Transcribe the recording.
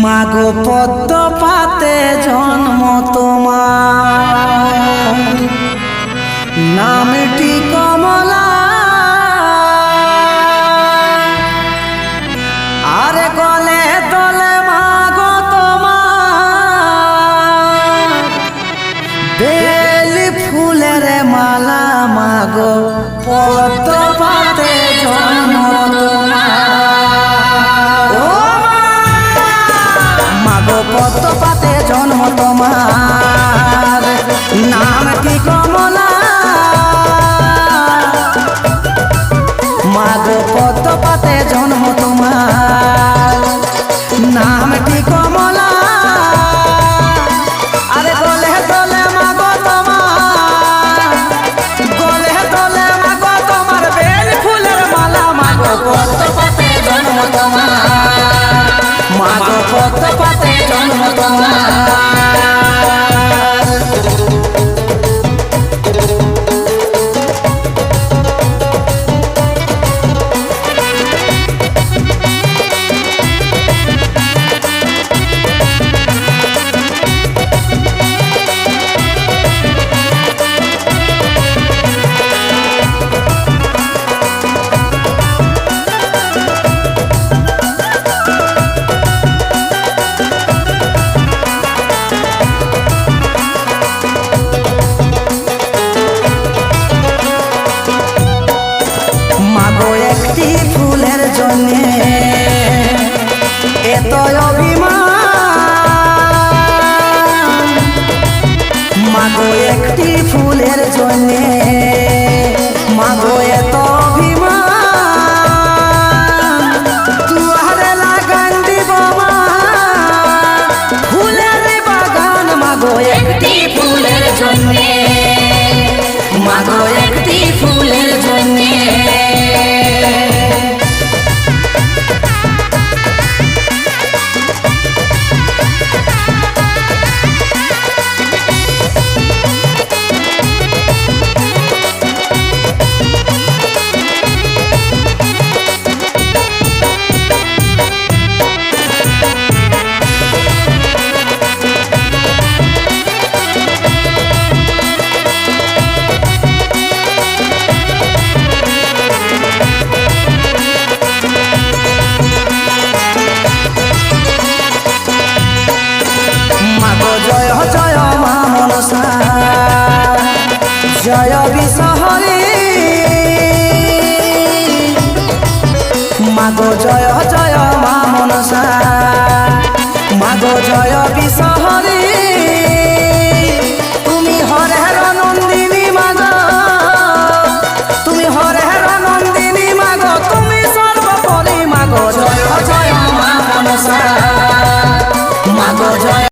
মাগো পদ্ম পাতে জন্ম তোমার, নামটি কমলা, আরে গলে দলে মাগো তোমার বেলি ফুলের মালা। মাগো পদ্ম পাতে জন্ম তোমার, ও মাগো পদ্ম পাতে জন্ম তোমার, নামটি কমলা। মাগো পদ্ম পাতে জন্ম তোমার, নামটি কমলা, আরে গলে দলে মাগো তোমার, গলে দলে মাগো তোমার বেল ফুলের মালা। মাগো পদ্ম পাতে জন্ম তোমার, মাগো পদ্ম পাতে জন্ম তোমার। মাগো একটি ফুলের জন্যে